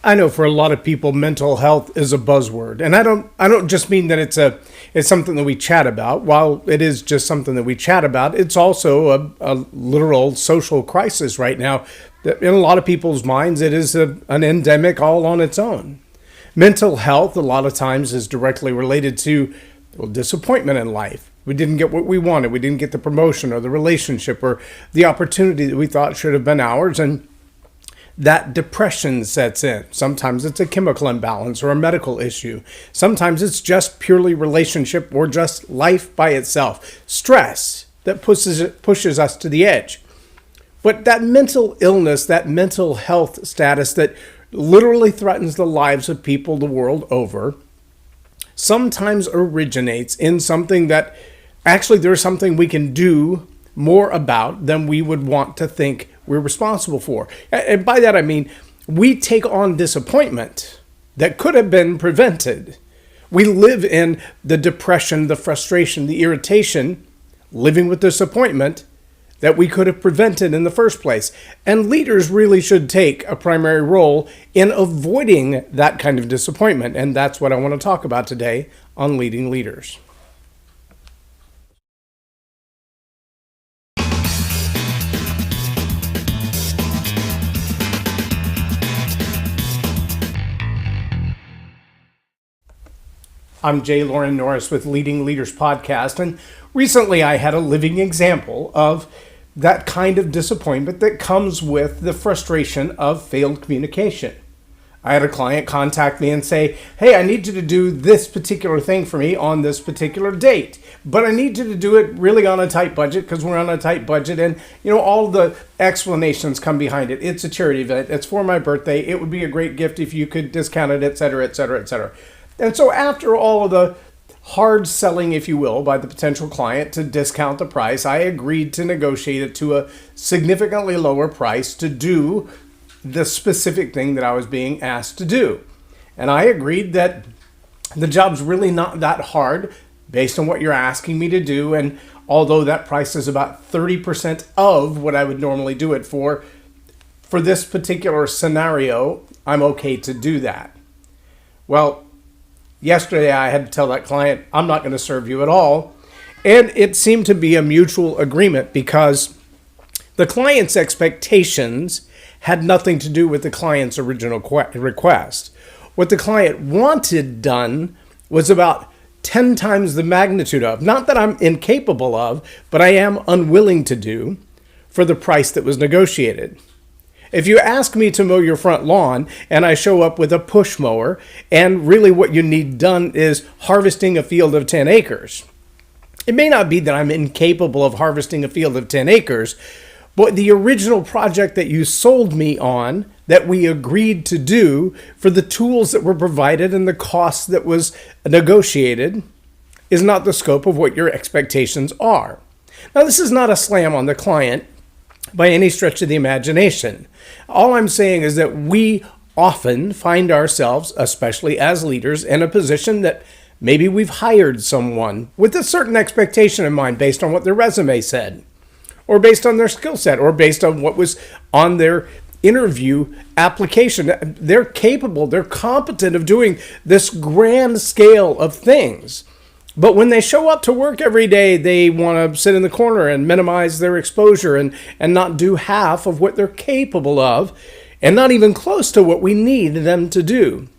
I know for a lot of people, mental health is a buzzword, and I don't just mean that it's something that we chat about. While it is just something that we chat about, it's also a literal social crisis right now. In a lot of people's minds, it is an endemic all on its own. Mental health, a lot of times, is directly related to disappointment in life. We didn't get what we wanted. We didn't get the promotion or the relationship or the opportunity that we thought should have been ours, and that depression sets in. Sometimes it's a chemical imbalance or a medical issue. Sometimes it's just purely relationship or just life by itself. Stress that pushes us to the edge. But that mental illness, that mental health status that literally threatens the lives of people the world over, sometimes originates in something that actually there's something we can do more about than we would want to think we're responsible for. And by that I mean, we take on disappointment that could have been prevented. We live in the depression, the frustration, the irritation, living with disappointment that we could have prevented in the first place. And leaders really should take a primary role in avoiding that kind of disappointment. And that's what I want to talk about today on Leading Leaders. I'm J Loren Norris with Leading Leaders Podcast, and recently I had a living example of that kind of disappointment that comes with the frustration of failed communication. I had a client contact me and say, hey, I need you to do this particular thing for me on this particular date, but I need you to do it really on a tight budget because we're on a tight budget, and all the explanations come behind it. It's a charity event. It's for my birthday. It would be a great gift if you could discount it, et cetera, et cetera, et cetera. And so after all of the hard selling, if you will, by the potential client to discount the price, I agreed to negotiate it to a significantly lower price to do the specific thing that I was being asked to do. And I agreed that the job's really not that hard based on what you're asking me to do. And although that price is about 30% of what I would normally do it for this particular scenario, I'm okay to do that. Well, yesterday, I had to tell that client, I'm not going to serve you at all. And it seemed to be a mutual agreement because the client's expectations had nothing to do with the client's original request. What the client wanted done was about 10 times the magnitude of, not that I'm incapable of, but I am unwilling to do for the price that was negotiated. If you ask me to mow your front lawn and I show up with a push mower and really what you need done is harvesting a field of 10 acres, it may not be that I'm incapable of harvesting a field of 10 acres, but the original project that you sold me on that we agreed to do for the tools that were provided and the cost that was negotiated is not the scope of what your expectations are. Now, this is not a slam on the client by any stretch of the imagination. All I'm saying is that we often find ourselves, especially as leaders, in a position that maybe we've hired someone with a certain expectation in mind based on what their resume said, or based on their skill set, or based on what was on their interview application. They're capable, they're competent of doing this grand scale of things. But when they show up to work every day, they want to sit in the corner and minimize their exposure and not do half of what they're capable of, and not even close to what we need them to do.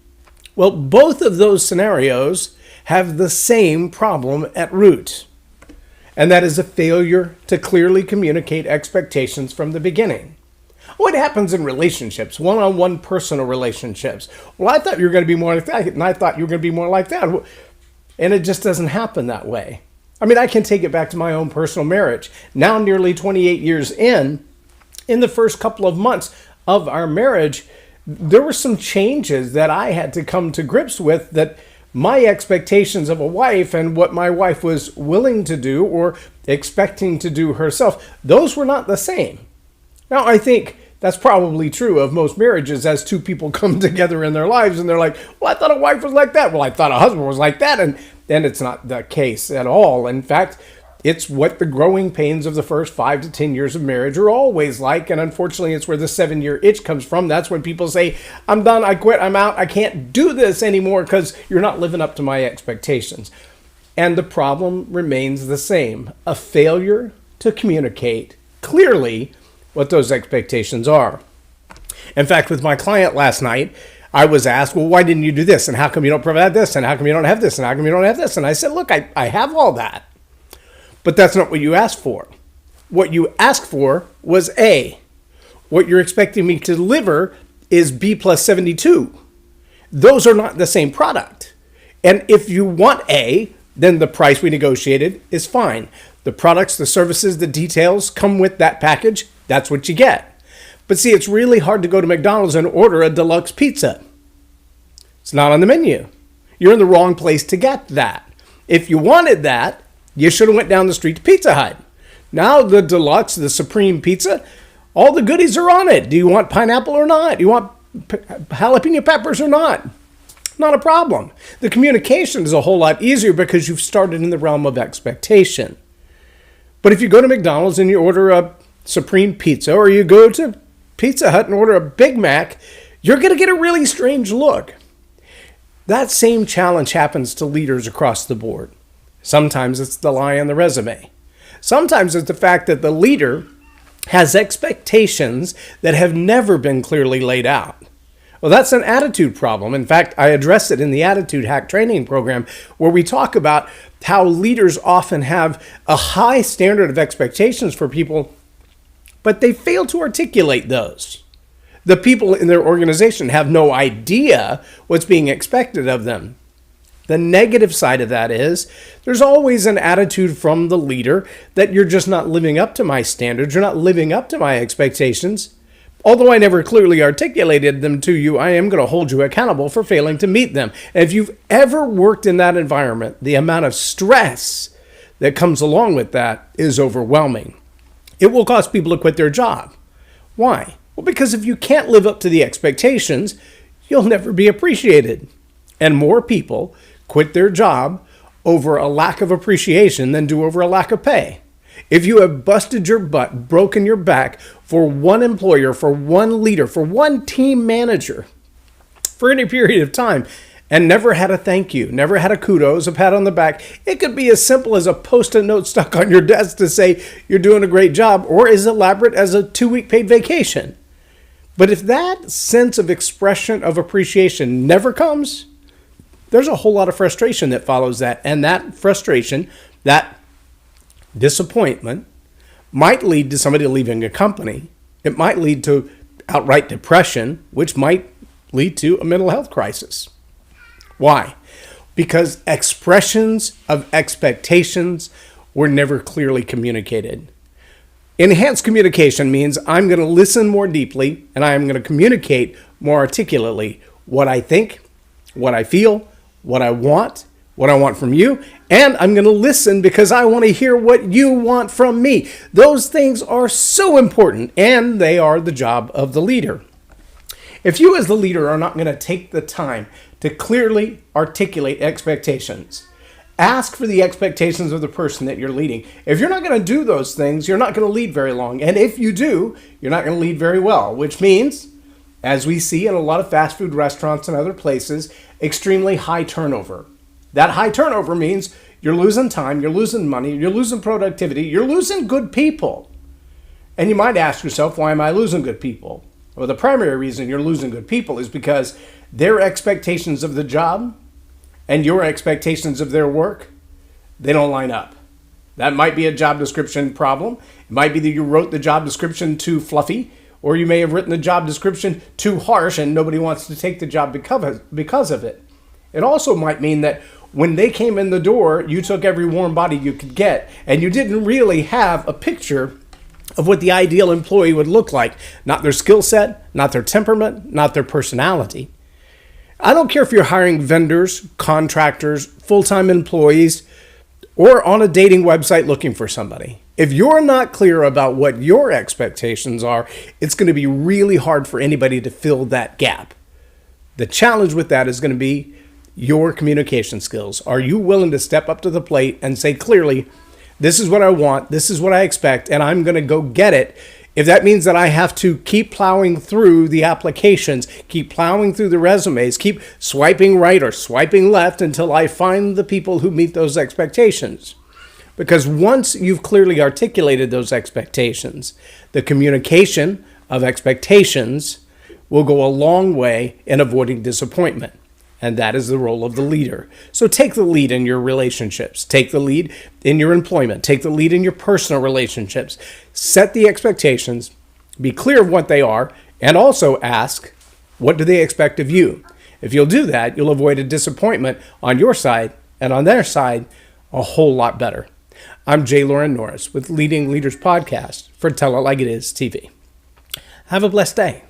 Well, both of those scenarios have the same problem at root, and that is a failure to clearly communicate expectations from the beginning. What happens in relationships, one-on-one personal relationships? Well, I thought you were going to be more like that, and I thought you were going to be more like that. And it just doesn't happen that way. I mean, I can take it back to my own personal marriage. Now, nearly 28 years in the first couple of months of our marriage, there were some changes that I had to come to grips with, that my expectations of a wife and what my wife was willing to do or expecting to do herself, those were not the same. Now, I think that's probably true of most marriages as two people come together in their lives and they're like, well, I thought a wife was like that. Well, I thought a husband was like that. And it's not the case at all. In fact, It's what the growing pains of the first 5 to 10 years of marriage are always like. And unfortunately, it's where the 7-year itch comes from. That's when people say, I'm done, I quit, I'm out, I can't do this anymore because you're not living up to my expectations. And the problem remains the same, a failure to communicate clearly what those expectations are. In fact, with my client last night, I was asked, well, why didn't you do this? And how come you don't provide this? And how come you don't have this? And how come you don't have this? And I said, look, I have all that. But that's not what you asked for. What you asked for was A. What you're expecting me to deliver is B plus 72. Those are not the same product. And if you want A, then the price we negotiated is fine. The products, the services, the details come with that package. That's what you get. But see, it's really hard to go to McDonald's and order a deluxe pizza. It's not on the menu. You're in the wrong place to get that. If you wanted that, you should have went down the street to Pizza Hut. Now the deluxe, the supreme pizza, all the goodies are on it. Do you want pineapple or not? Do you want jalapeno peppers or not? Not a problem. The communication is a whole lot easier because you've started in the realm of expectation. But if you go to McDonald's and you order a supreme pizza, or you go to Pizza Hut and order a Big Mac, you're going to get a really strange look. That same challenge happens to leaders across the board. Sometimes it's the lie on the resume. Sometimes it's the fact that the leader has expectations that have never been clearly laid out. Well, that's an attitude problem. In fact, I address it in the Attitude Hack training program, where we talk about how leaders often have a high standard of expectations for people, but they fail to articulate those. The people in their organization have no idea what's being expected of them. The negative side of that is there's always an attitude from the leader that you're just not living up to my standards, you're not living up to my expectations. Although I never clearly articulated them to you, I am going to hold you accountable for failing to meet them. And if you've ever worked in that environment, the amount of stress that comes along with that is overwhelming. It will cause people to quit their job. Why? Well, because if you can't live up to the expectations, you'll never be appreciated. And more people quit their job over a lack of appreciation than do over a lack of pay. If you have busted your butt, broken your back for one employer, for one leader, for one team manager, for any period of time, and never had a thank you, never had a kudos, a pat on the back, it could be as simple as a Post-it note stuck on your desk to say you're doing a great job, or as elaborate as a 2-week paid vacation. But if that sense of expression of appreciation never comes, there's a whole lot of frustration that follows that. And that frustration, that disappointment, might lead to somebody leaving a company. It might lead to outright depression, which might lead to a mental health crisis. Why? Because expressions of expectations were never clearly communicated. Enhanced communication means I'm going to listen more deeply and I am going to communicate more articulately what I think, what I feel, what I want from you, and I'm going to listen because I want to hear what you want from me. Those things are so important, and they are the job of the leader. If you as the leader are not going to take the time to clearly articulate expectations, ask for the expectations of the person that you're leading. If you're not going to do those things, you're not going to lead very long. And if you do, you're not going to lead very well, which means, as we see in a lot of fast food restaurants and other places, extremely high turnover. That high turnover means you're losing time, you're losing money, you're losing productivity, you're losing good people. And you might ask yourself, why am I losing good people? Well, the primary reason you're losing good people is because their expectations of the job and your expectations of their work, they don't line up. That might be a job description problem. It might be that you wrote the job description too fluffy, or you may have written the job description too harsh and nobody wants to take the job because of it. It also might mean that when they came in the door, you took every warm body you could get, and you didn't really have a picture of what the ideal employee would look like. Not their skill set, not their temperament, not their personality. I don't care if you're hiring vendors, contractors, full-time employees, or on a dating website looking for somebody. If you're not clear about what your expectations are, it's going to be really hard for anybody to fill that gap. The challenge with that is going to be your communication skills. Are you willing to step up to the plate and say clearly, This is what I want. This is what I expect. And I'm going to go get it. If that means that I have to keep plowing through the applications, keep plowing through the resumes, keep swiping right or swiping left until I find the people who meet those expectations. Because once you've clearly articulated those expectations, the communication of expectations will go a long way in avoiding disappointment. And that is the role of the leader. So take the lead in your relationships. Take the lead in your employment. Take the lead in your personal relationships. Set the expectations. Be clear of what they are. And also ask, what do they expect of you? If you'll do that, you'll avoid a disappointment on your side and on their side a whole lot better. I'm J Loren Norris with Leading Leaders Podcast for Tell It Like It Is TV. Have a blessed day.